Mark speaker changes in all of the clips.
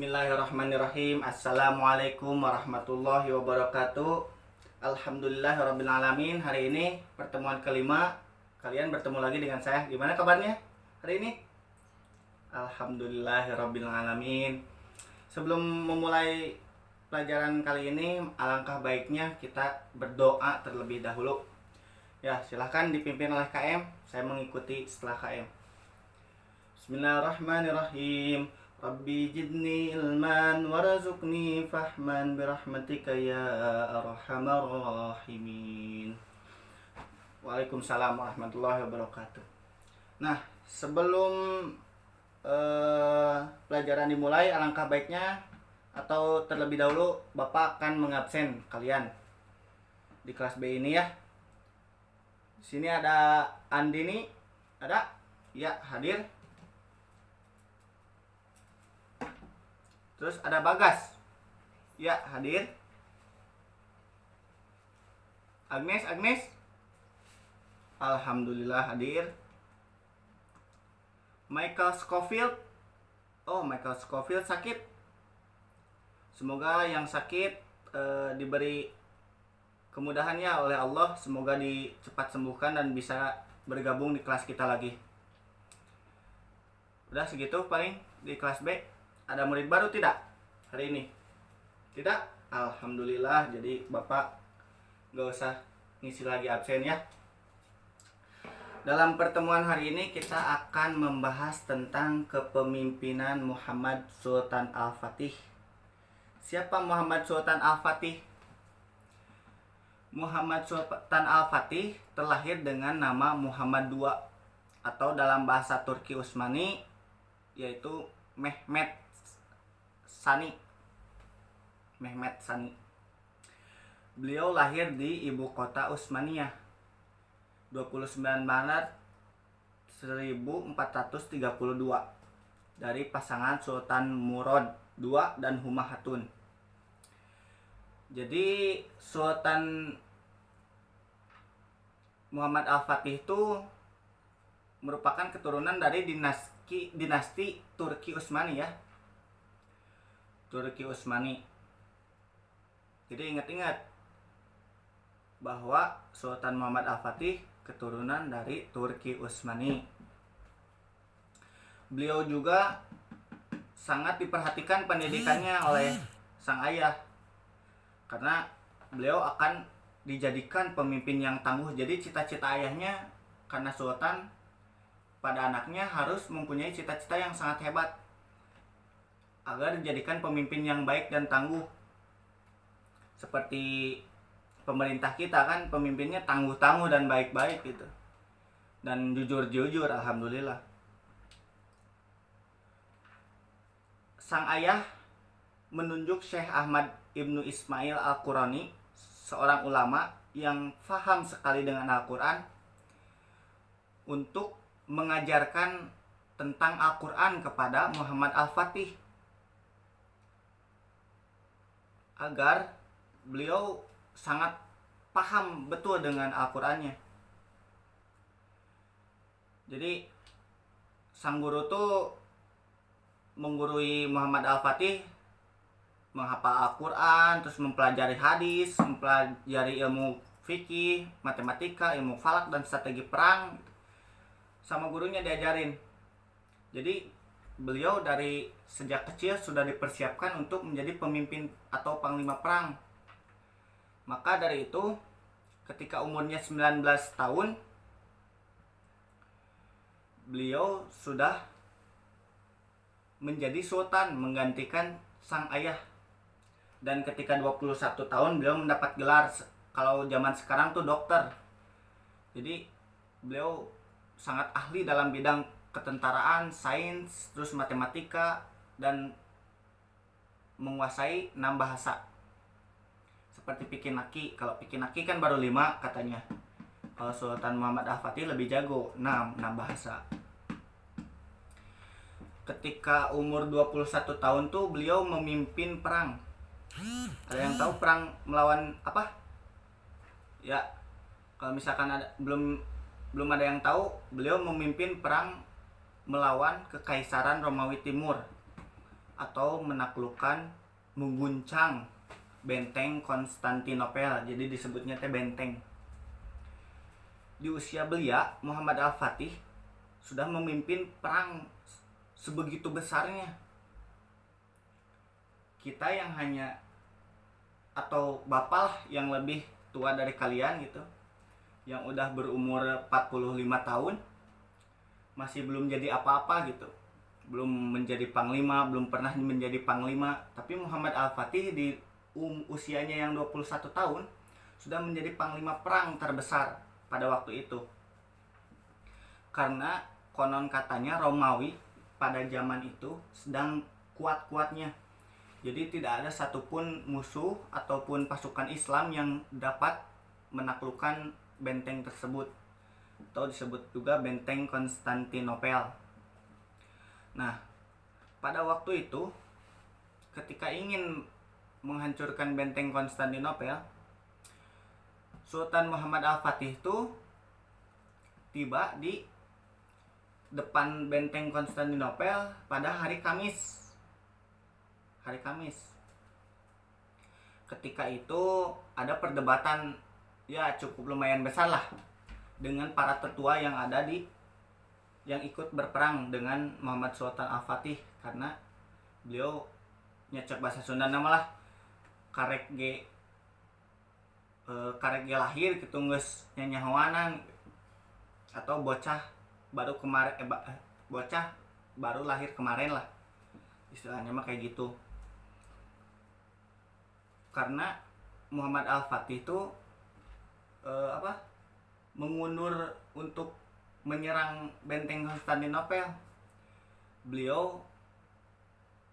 Speaker 1: Bismillahirrahmanirrahim. Assalamualaikum warahmatullahi wabarakatuh. Alhamdulillahirrabbilalamin. Hari ini pertemuan kelima. Kalian bertemu lagi dengan saya. Gimana kabarnya hari ini? Alhamdulillahirrabbilalamin. Sebelum memulai pelajaran kali ini, alangkah baiknya kita berdoa terlebih dahulu. Ya, silahkan dipimpin oleh KM. Saya mengikuti setelah KM. Bismillahirrahmanirrahim. Rabbi jidni ilman warzuqni fahman birahmatika ya arhamar rahimin. Waalaikumsalam warahmatullahi wabarakatuh. Nah, sebelum pelajaran dimulai, alangkah baiknya atau terlebih dahulu Bapak akan mengabsen kalian di kelas B ini ya. Di sini ada Andini, ada? Ya, hadir. Terus ada Bagas. Ya, hadir. Agnes. Alhamdulillah hadir. Michael Scofield. Oh, Michael Scofield sakit. Semoga yang sakit diberi kemudahannya oleh Allah. Semoga cepat sembuhkan dan bisa bergabung di kelas kita lagi. Udah segitu paling di kelas B. Ada murid baru tidak hari ini? Tidak? Alhamdulillah. Jadi Bapak gak usah ngisi lagi absen ya. Dalam pertemuan hari ini kita akan membahas tentang kepemimpinan Muhammad Sultan Al-Fatih. Siapa Muhammad Sultan Al-Fatih? Muhammad Sultan Al-Fatih terlahir dengan nama Muhammad II atau dalam bahasa Turki Utsmani yaitu Mehmet Sani. Beliau lahir di ibu kota Utsmaniyah 29 Maret 1432 dari pasangan Sultan Murad II dan Humayatun. Jadi Sultan Muhammad Al-Fatih itu merupakan keturunan dari dinasti Turki Utsmani ya. Turki Utsmani. Jadi ingat-ingat bahwa Sultan Muhammad Al-Fatih keturunan dari Turki Utsmani. Beliau juga sangat diperhatikan pendidikannya oleh sang ayah karena beliau akan dijadikan pemimpin yang tangguh. Jadi cita-cita ayahnya karena sultan pada anaknya harus mempunyai cita-cita yang sangat hebat agar dijadikan pemimpin yang baik dan tangguh. Seperti pemerintah kita kan pemimpinnya tangguh-tangguh dan baik-baik gitu. Dan jujur-jujur, alhamdulillah. Sang ayah menunjuk Syekh Ahmad Ibnu Ismail Al-Qurani, seorang ulama yang faham sekali dengan Al-Quran, untuk mengajarkan tentang Al-Quran kepada Muhammad Al-Fatih agar beliau sangat paham betul dengan Al-Qurannya. Jadi sang guru tuh menggurui Muhammad Al-Fatih menghafal Al-Quran, terus mempelajari hadis, mempelajari ilmu fikih, matematika, ilmu falak, dan strategi perang. Sama gurunya diajarin. Jadi beliau dari sejak kecil sudah dipersiapkan untuk menjadi pemimpin atau panglima perang. Maka dari itu ketika umurnya 19 tahun beliau sudah menjadi sultan menggantikan sang ayah. Dan ketika 21 tahun beliau mendapat gelar, kalau zaman sekarang tuh dokter. Jadi beliau sangat ahli dalam bidang ketentaraan, sains, terus matematika, dan menguasai 6 bahasa. Seperti Pikinaki. Kalau Pikinaki kan baru 5 katanya. Kalau Sultan Muhammad Al-Fatih lebih jago, 6 bahasa. Ketika umur 21 tahun tuh beliau memimpin perang. Ada yang tahu perang melawan apa? Ya, kalau misalkan belum ada yang tahu, beliau memimpin perang melawan Kekaisaran Romawi Timur atau menaklukkan, mengguncang benteng Konstantinopel. Jadi disebutnya teh benteng. Di usia belia, Muhammad Al-Fatih sudah memimpin perang sebegitu besarnya. Kita yang hanya atau bapak lah yang lebih tua dari kalian gitu, yang udah berumur 45 tahun, masih belum jadi apa-apa gitu, belum menjadi panglima, belum pernah menjadi panglima. Tapi Muhammad Al-Fatih di usianya yang 21 tahun sudah menjadi panglima perang terbesar pada waktu itu. Karena konon katanya Romawi pada zaman itu sedang kuat-kuatnya. Jadi tidak ada satupun musuh ataupun pasukan Islam yang dapat menaklukkan benteng tersebut, atau disebut juga benteng Konstantinopel. Nah, pada waktu itu ketika ingin menghancurkan benteng Konstantinopel, Sultan Muhammad Al-Fatih itu tiba di depan benteng Konstantinopel pada hari Kamis. Ketika itu ada perdebatan ya cukup lumayan besar lah dengan para tetua yang ada yang ikut berperang dengan Muhammad Sultan Al-Fatih, karena beliau nyecek bahasa Sunda nama lah karek ge lahir gitu geus nyanyahoanan, atau bocah baru kemarin bocah baru lahir kemarin lah, istilahnya mah kayak gitu. Karena Muhammad Al-Fatih itu mengundur untuk menyerang benteng Konstantinopel. Beliau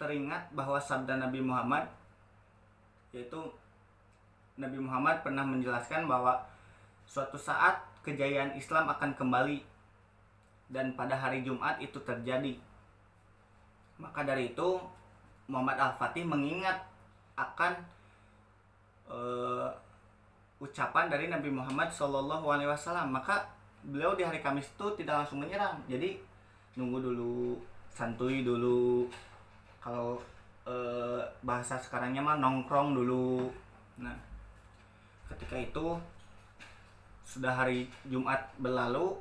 Speaker 1: teringat bahwa sabda Nabi Muhammad, yaitu Nabi Muhammad pernah menjelaskan bahwa suatu saat kejayaan Islam akan kembali, dan pada hari Jumat itu terjadi. Maka dari itu Muhammad Al-Fatih mengingat akan ucapan dari Nabi Muhammad SAW. Maka beliau di hari Kamis itu tidak langsung menyerang, jadi nunggu dulu, santuy dulu, kalau bahasa sekarangnya mah nongkrong dulu. Nah, ketika itu sudah hari Jumat berlalu,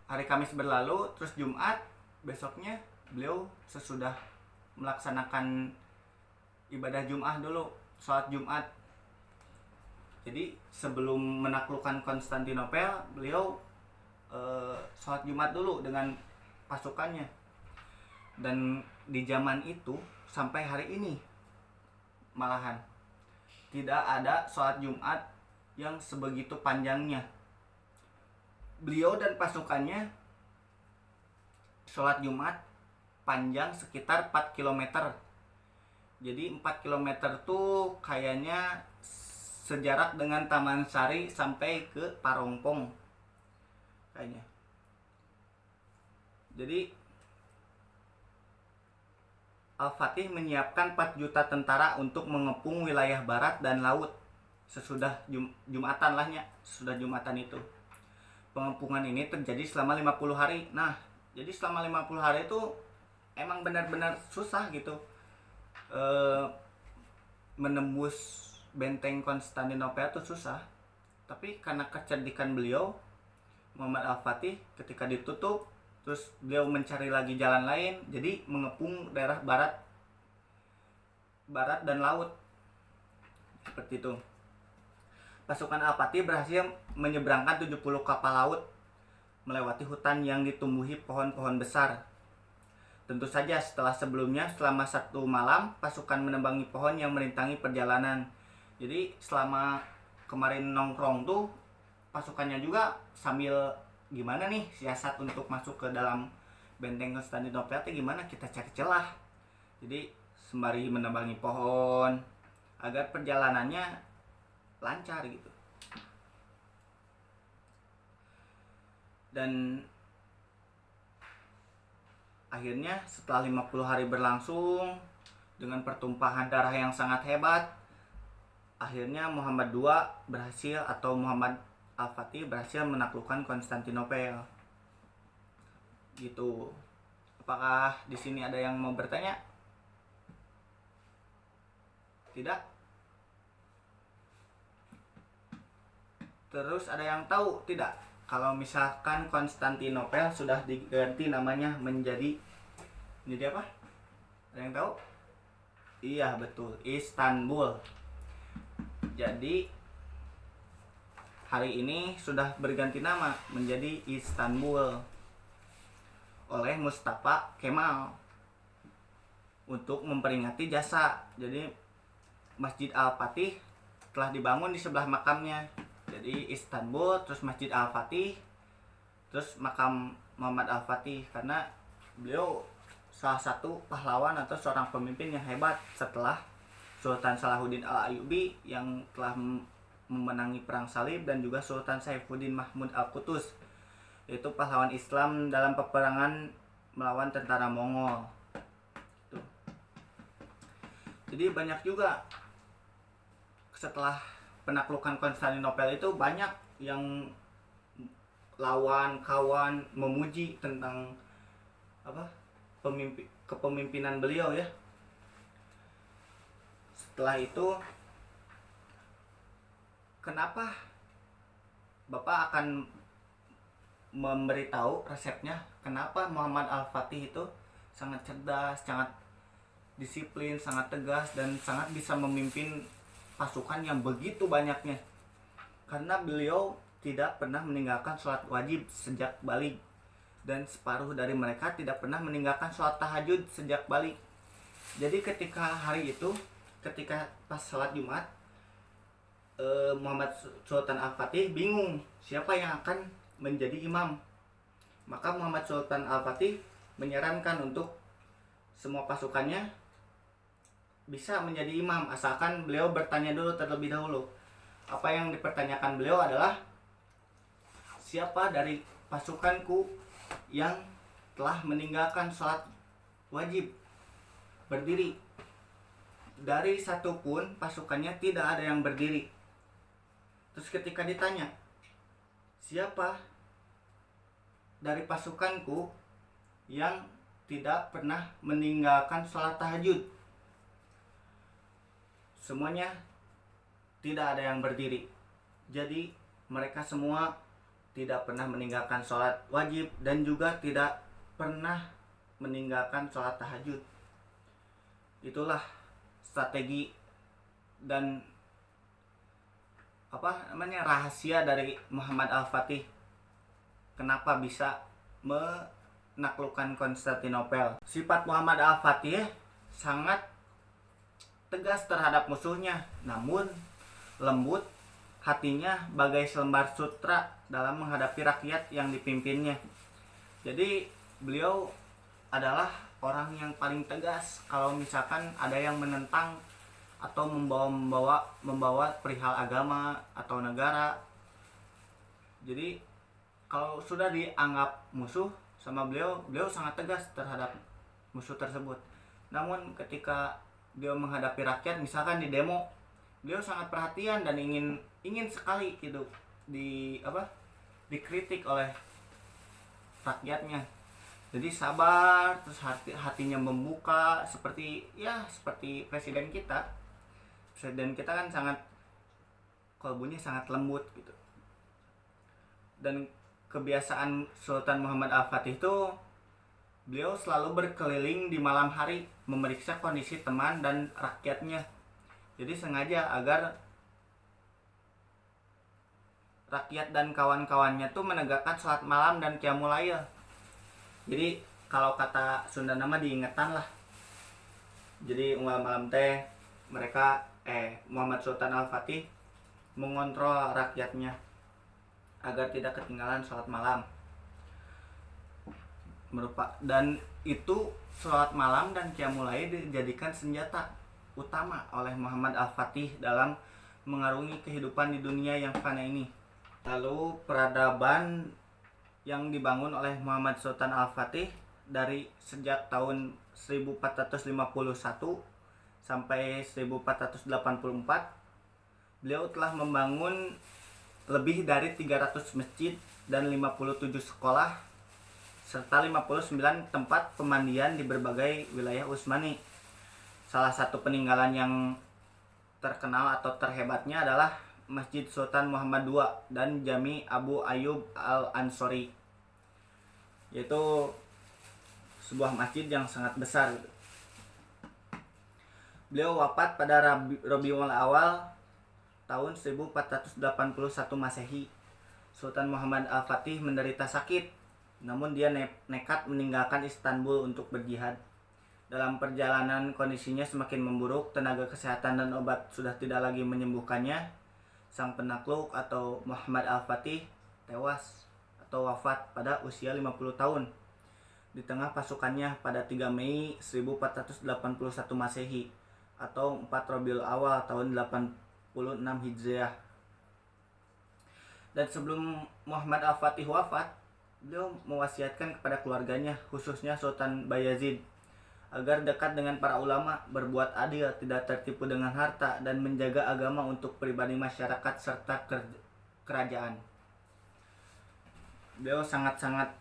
Speaker 1: hari Kamis berlalu, terus Jumat besoknya beliau sesudah melaksanakan ibadah Jumat dulu, sholat Jumat. Jadi sebelum menaklukkan Konstantinopel, beliau sholat Jumat dulu dengan pasukannya. Dan di zaman itu sampai hari ini malahan tidak ada sholat Jumat yang sebegitu panjangnya. Beliau dan pasukannya sholat Jumat panjang sekitar 4 km. Jadi 4 km tuh kayaknya sejarak dengan Taman Sari sampai ke Parongpong kayaknya. Jadi Al-Fatih menyiapkan 4 juta tentara untuk mengepung wilayah barat dan laut sesudah Jumatan lahnya, sesudah Jumatan itu. Pengepungan ini terjadi selama 50 hari. Nah, jadi selama 50 hari itu emang benar-benar susah gitu menembus benteng Konstantinopel itu susah. Tapi karena kecerdikan beliau, Muhammad Al-Fatih, ketika ditutup terus beliau mencari lagi jalan lain, jadi mengepung daerah barat dan laut seperti itu. Pasukan Al-Fatih berhasil menyeberangkan 70 kapal laut melewati hutan yang ditumbuhi pohon-pohon besar. Tentu saja setelah sebelumnya selama 1 malam pasukan menebangi pohon yang merintangi perjalanan. Jadi selama kemarin nongkrong tuh pasukannya juga sambil gimana nih siasat untuk masuk ke dalam benteng Konstantinopel itu gimana, kita cari celah. Jadi sembari menebangi pohon agar perjalanannya lancar gitu. Dan akhirnya setelah 50 hari berlangsung dengan pertumpahan darah yang sangat hebat, akhirnya Muhammad II berhasil, atau Muhammad Al-Fatih berhasil menaklukkan Konstantinopel. Gitu. Apakah di sini ada yang mau bertanya? Tidak? Terus ada yang tahu tidak? Kalau misalkan Konstantinopel sudah diganti namanya menjadi apa? Ada yang tahu? Iya betul, Istanbul. Jadi hari ini sudah berganti nama menjadi Istanbul oleh Mustafa Kemal untuk memperingati jasa. Jadi Masjid Al-Fatih telah dibangun di sebelah makamnya. Jadi Istanbul, terus Masjid Al-Fatih, terus makam Muhammad Al-Fatih, karena beliau salah satu pahlawan atau seorang pemimpin yang hebat setelah Sultan Salahuddin Al-Ayyubi yang telah memenangi perang salib, dan juga Sultan Saifuddin Mahmud Al-Qutuz, yaitu pahlawan Islam dalam peperangan melawan tentara Mongol. Tuh. Jadi banyak juga setelah penaklukan Konstantinopel itu banyak yang lawan kawan memuji tentang kepemimpinan beliau ya. Setelah itu, kenapa Bapak akan memberitahu resepnya kenapa Muhammad Al-Fatih itu sangat cerdas, sangat disiplin, sangat tegas, dan sangat bisa memimpin pasukan yang begitu banyaknya. Karena beliau tidak pernah meninggalkan sholat wajib sejak balik, dan separuh dari mereka tidak pernah meninggalkan sholat tahajud sejak balik. Jadi ketika hari itu, ketika pas sholat Jumat, Muhammad Sultan Al-Fatih bingung siapa yang akan menjadi imam. Maka Muhammad Sultan Al-Fatih menyarankan untuk semua pasukannya bisa menjadi imam, asalkan beliau bertanya dulu terlebih dahulu. Apa yang dipertanyakan beliau adalah, siapa dari pasukanku yang telah meninggalkan sholat wajib berdiri? Dari satu pun pasukannya tidak ada yang berdiri. Terus ketika ditanya, siapa dari pasukanku yang tidak pernah meninggalkan sholat tahajud? Semuanya tidak ada yang berdiri. Jadi mereka semua tidak pernah meninggalkan sholat wajib dan juga tidak pernah meninggalkan sholat tahajud. Itulah strategi dan rahasia dari Muhammad Al-Fatih kenapa bisa menaklukkan Konstantinopel. Sifat Muhammad Al-Fatih sangat tegas terhadap musuhnya, namun lembut hatinya bagai selembar sutra dalam menghadapi rakyat yang dipimpinnya. Jadi beliau adalah orang yang paling tegas kalau misalkan ada yang menentang atau membawa perihal agama atau negara. Jadi kalau sudah dianggap musuh sama beliau, beliau sangat tegas terhadap musuh tersebut. Namun ketika dia menghadapi rakyat, misalkan di demo, beliau sangat perhatian dan ingin sekali gitu dikritik oleh rakyatnya. Jadi sabar, terus hatinya membuka, seperti presiden kita. Presiden kita kan sangat kalbunya sangat lembut gitu. Dan kebiasaan Sultan Muhammad Al-Fatih itu, beliau selalu berkeliling di malam hari memeriksa kondisi teman dan rakyatnya. Jadi sengaja agar rakyat dan kawan-kawannya tuh menegakkan sholat malam dan qiyamul lail. Jadi kalau kata Sunda nama diingetan lah. Jadi malam teh mereka Muhammad Sultan Al-Fatih mengontrol rakyatnya agar tidak ketinggalan sholat malam. Dan itu sholat malam dan qiyamul lail dijadikan senjata utama oleh Muhammad Al-Fatih dalam mengarungi kehidupan di dunia yang fana ini. Lalu peradaban yang dibangun oleh Muhammad Sultan Al-Fatih dari sejak tahun 1451 sampai 1484, beliau telah membangun lebih dari 300 masjid dan 57 sekolah serta 59 tempat pemandian di berbagai wilayah Utsmani. Salah satu peninggalan yang terkenal atau terhebatnya adalah Masjid Sultan Muhammad II dan Jami Abu Ayyub Al-Ansori, yaitu sebuah masjid yang sangat besar. Beliau wafat pada Rabiul Awal tahun 1481 Masehi. Sultan Muhammad Al-Fatih menderita sakit, namun dia nekat meninggalkan Istanbul untuk berjihad. Dalam perjalanan kondisinya semakin memburuk, tenaga kesehatan dan obat sudah tidak lagi menyembuhkannya. Sang penakluk atau Muhammad Al-Fatih tewas atau wafat pada usia 50 tahun di tengah pasukannya pada 3 Mei 1481 Masehi atau 4 Rabiul Awal tahun 86 Hijriah. Dan sebelum Muhammad Al-Fatih wafat, beliau mewasiatkan kepada keluarganya, khususnya Sultan Bayazid, agar dekat dengan para ulama, berbuat adil, tidak tertipu dengan harta, dan menjaga agama untuk pribadi masyarakat serta kerajaan. Beliau sangat-sangat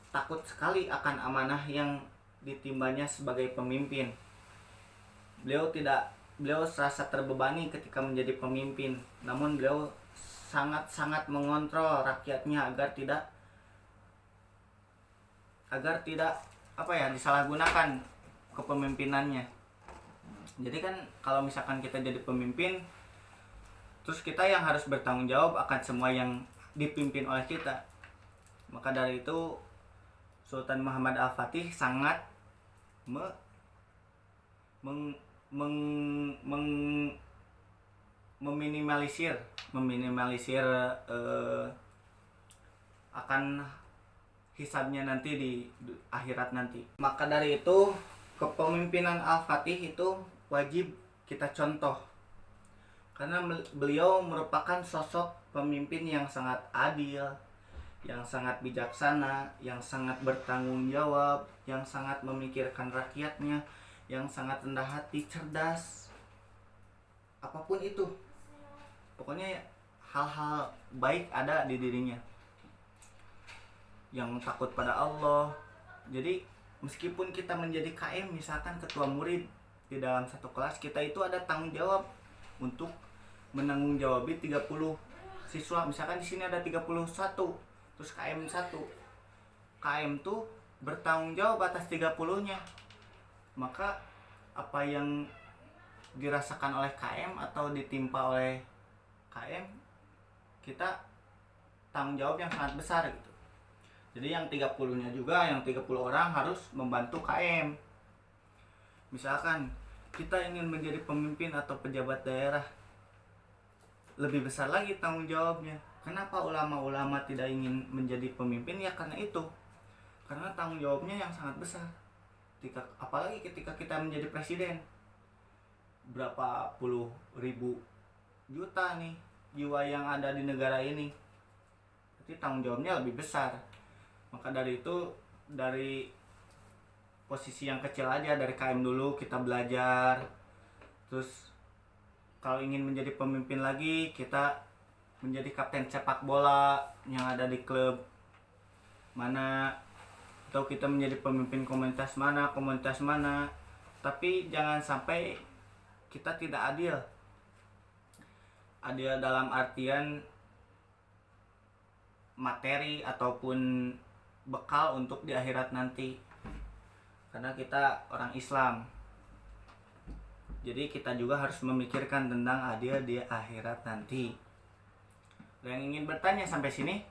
Speaker 1: takut sekali akan amanah yang ditimbanya sebagai pemimpin. Beliau serasa terbebani ketika menjadi pemimpin, namun beliau sangat-sangat mengontrol rakyatnya agar tidak disalahgunakan kepemimpinannya. Jadi kan kalau misalkan kita jadi pemimpin, terus kita yang harus bertanggung jawab akan semua yang dipimpin oleh kita. Maka dari itu Sultan Muhammad Al-Fatih sangat meminimalisir akan hisabnya nanti di akhirat nanti. Maka dari itu kepemimpinan Al-Fatih itu wajib kita contoh, karena beliau merupakan sosok pemimpin yang sangat adil, yang sangat bijaksana, yang sangat bertanggung jawab, yang sangat memikirkan rakyatnya, yang sangat rendah hati, cerdas, apapun itu, pokoknya hal-hal baik ada di dirinya, yang takut pada Allah. Jadi meskipun kita menjadi KM, misalkan ketua murid di dalam satu kelas, kita itu ada tanggung jawab untuk menanggung jawabi 30 siswa. Misalkan di sini ada 31, terus KM 1. KM tuh bertanggung jawab atas 30-nya. Maka apa yang dirasakan oleh KM atau ditimpa oleh KM, kita tanggung jawab yang sangat besar gitu. Jadi yang 30-nya juga, yang 30 orang harus membantu KM. Misalkan kita ingin menjadi pemimpin atau pejabat daerah, lebih besar lagi tanggung jawabnya. Kenapa ulama-ulama tidak ingin menjadi pemimpin? Ya karena itu. Karena tanggung jawabnya yang sangat besar. Apalagi ketika kita menjadi presiden. Berapa puluh ribu juta nih jiwa yang ada di negara ini. Jadi tanggung jawabnya lebih besar. Maka dari itu, dari posisi yang kecil aja, dari KM dulu kita belajar. Terus kalau ingin menjadi pemimpin lagi, kita menjadi kapten sepak bola yang ada di klub mana, atau kita menjadi pemimpin komunitas mana. Tapi jangan sampai kita tidak adil dalam artian materi ataupun bekal untuk di akhirat nanti, karena kita orang Islam. Jadi kita juga harus memikirkan tentang adil di akhirat nanti. Ada yang ingin bertanya sampai sini?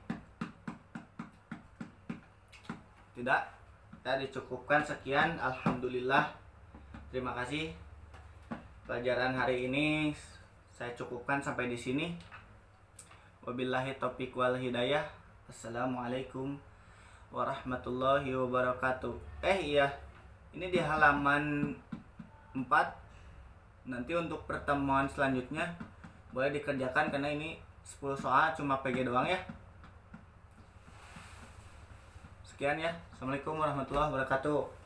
Speaker 1: Tidak? Kita dicukupkan sekian. Alhamdulillah. Terima kasih. Pelajaran hari ini saya cukupkan sampai di sini. Wabillahi taufiq wal hidayah. Assalamualaikum warahmatullahi wabarakatuh. Iya, ini di halaman 4. Nanti untuk pertemuan selanjutnya boleh dikerjakan, karena ini 10 soal cuma PG doang ya. Sekian ya. Assalamualaikum warahmatullahi wabarakatuh.